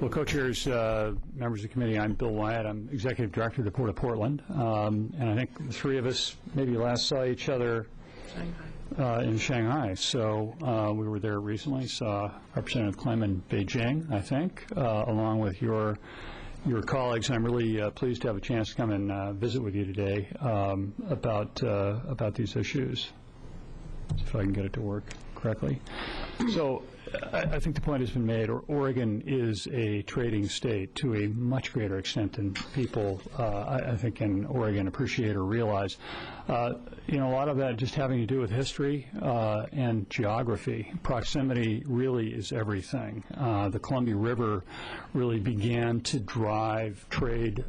Well, co-chairs, members of the committee, I'm Bill Wyatt. I'm Executive Director of the Port of Portland. And I think the three of us maybe last saw each other in Shanghai. So we were there recently, saw Representative Clem in Beijing, I think, along with your colleagues. I'm really pleased to have a chance to come and visit with you today about these issues. If I can get it to work correctly. So I think the point has been made. Oregon is a trading state to a much greater extent than people, I think, in Oregon appreciate or realize. A lot of that just having to do with history and geography. Proximity really is everything. The Columbia River really began to drive trade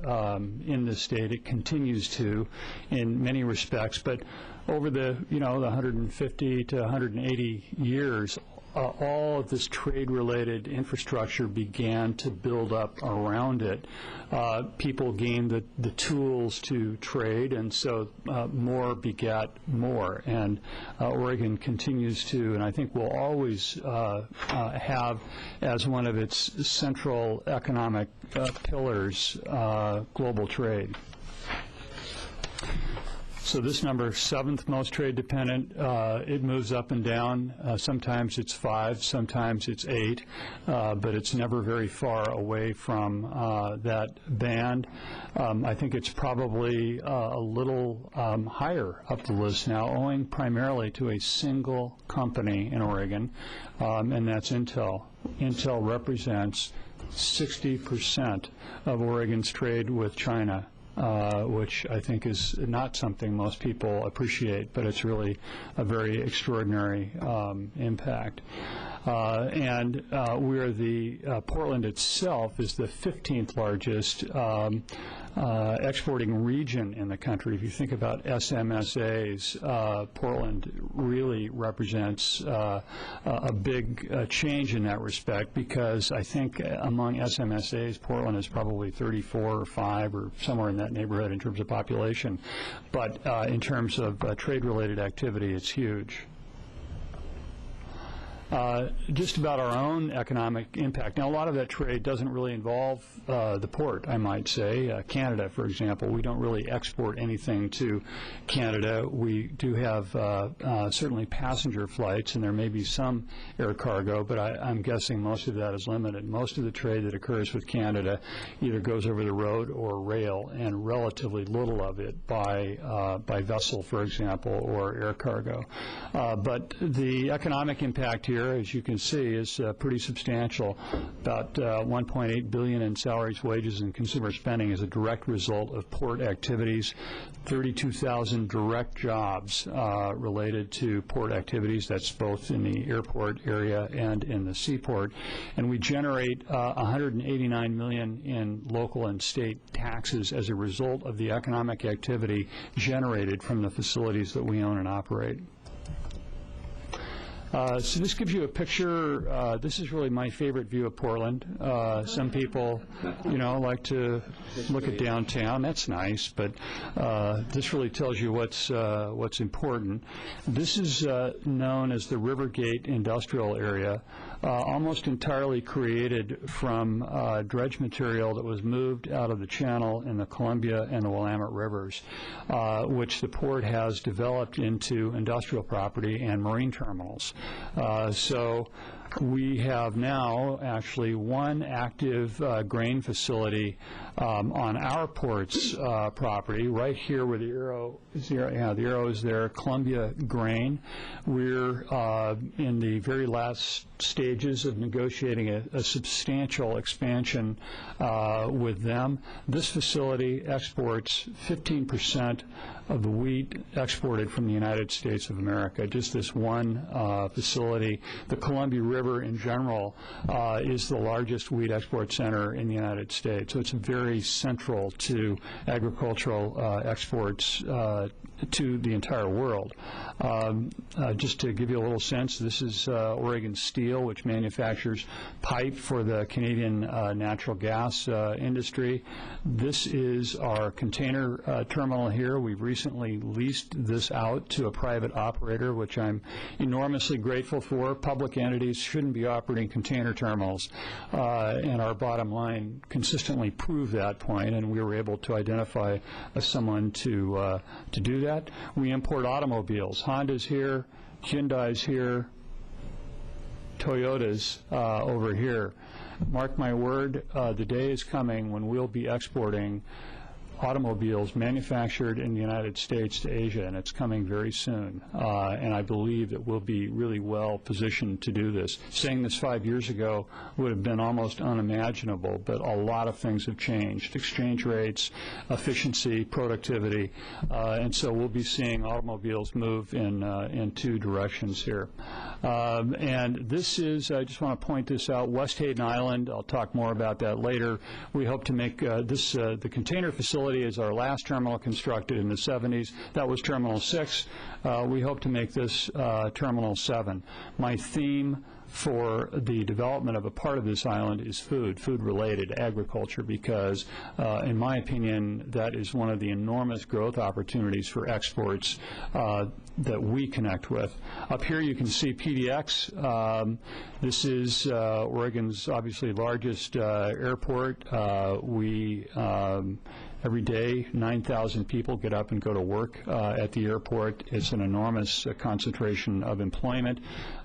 in this state. It continues to in many respects, but over the 150 to 180 years, all of this trade-related infrastructure began to build up around it. People gained the tools to trade, and so more begat more. And Oregon continues to, and I think will always have as one of its central economic pillars global trade. So this number, seventh most trade dependent, it moves up and down. Sometimes it's 5, sometimes it's 8, but it's never very far away from that band. I think it's probably a little higher up the list now, owing primarily to a single company in Oregon, and that's Intel. Intel represents 60% of Oregon's trade with China. Which I think is not something most people appreciate, but it's really a very extraordinary impact. And we're Portland itself is the 15th largest exporting region in the country. If you think about SMSAs, Portland really represents a big change in that respect, because I think among SMSAs, Portland is probably 34 or 5 or somewhere in that neighborhood in terms of population. But in terms of trade-related activity, it's huge. Just about our own economic impact. Now, a lot of that trade doesn't really involve the port, I might say. Canada, for example, we don't really export anything to Canada. We do have certainly passenger flights, and there may be some air cargo, but I'm guessing most of that is limited. Most of the trade that occurs with Canada either goes over the road or rail, and relatively little of it by vessel, for example, or air cargo. But the economic impact here, as you can see, is pretty substantial. About $1.8 billion in salaries, wages, and consumer spending is a direct result of port activities. 32,000 direct jobs related to port activities. That's both in the airport area and in the seaport. And we generate $189 million in local and state taxes as a result of the economic activity generated from the facilities that we own and operate. So this gives you a picture. This is really my favorite view of Portland. Some people, like to look at downtown. That's nice, but this really tells you what's important. This is known as the Rivergate Industrial Area, almost entirely created from dredge material that was moved out of the channel in the Columbia and the Willamette Rivers, which the port has developed into industrial property and marine terminals. So we have now actually one active grain facility on our port's property, right here where the arrow is there. Yeah, the arrow is there, Columbia Grain. We're in the very last stages of negotiating a substantial expansion with them. This facility exports 15% of the wheat exported from the United States of America. Just this one facility. The Columbia River in general is the largest wheat export center in the United States. So it's very central to agricultural exports to the entire world. Just to give you a little sense, this is Oregon Steel, which manufactures pipe for the Canadian natural gas industry. This is our container terminal here. We've recently leased this out to a private operator, which I'm enormously grateful for. Public entities shouldn't be operating container terminals, and our bottom line consistently proved that point, and we were able to identify someone to do that. We import automobiles. Honda's here, Hyundai's here, Toyota's over here. Mark my word, the day is coming when we'll be exporting automobiles manufactured in the United States to Asia, and it's coming very soon. And I believe that we'll be really well positioned to do this. Saying this 5 years ago would have been almost unimaginable, but a lot of things have changed. Exchange rates, efficiency, productivity, and so we'll be seeing automobiles move in two directions here. And this is, I just want to point this out, West Hayden Island. I'll talk more about that later. We hope to make this, the container facility is our last terminal constructed in the 70s. That was Terminal 6. We hope to make this Terminal 7. My theme for the development of a part of this island is food-related agriculture, because, in my opinion, that is one of the enormous growth opportunities for exports that we connect with. Up here you can see PDX. This is Oregon's obviously largest airport. Every day, 9,000 people get up and go to work at the airport. It's an enormous concentration of employment,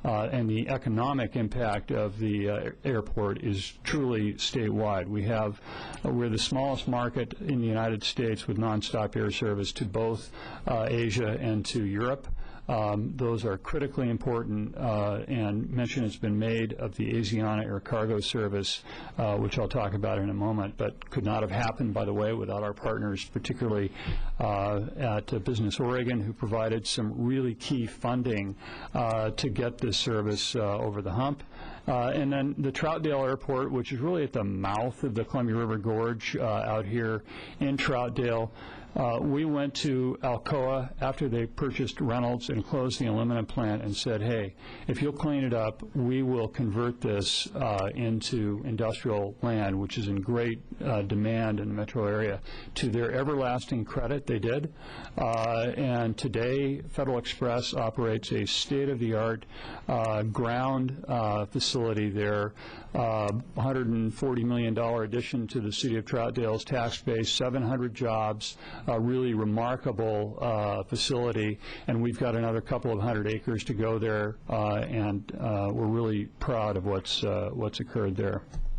and the economic impact of the airport is truly statewide. We're the smallest market in the United States with nonstop air service to both Asia and to Europe. Those are critically important, and mention has been made of the Asiana Air Cargo Service, which I'll talk about in a moment, but could not have happened, by the way, without our partners, particularly at Business Oregon, who provided some really key funding to get this service over the hump. And then the Troutdale Airport, which is really at the mouth of the Columbia River Gorge out here in Troutdale. We went to Alcoa after they purchased Reynolds and closed the aluminum plant and said, hey, if you'll clean it up, we will convert this into industrial land, which is in great demand in the metro area. To their everlasting credit, they did. And today, Federal Express operates a state-of-the-art ground facility there, $140 million addition to the city of Troutdale's tax base, 700 jobs, a really remarkable facility, and we've got another couple of hundred acres to go there, and we're really proud of what's occurred there.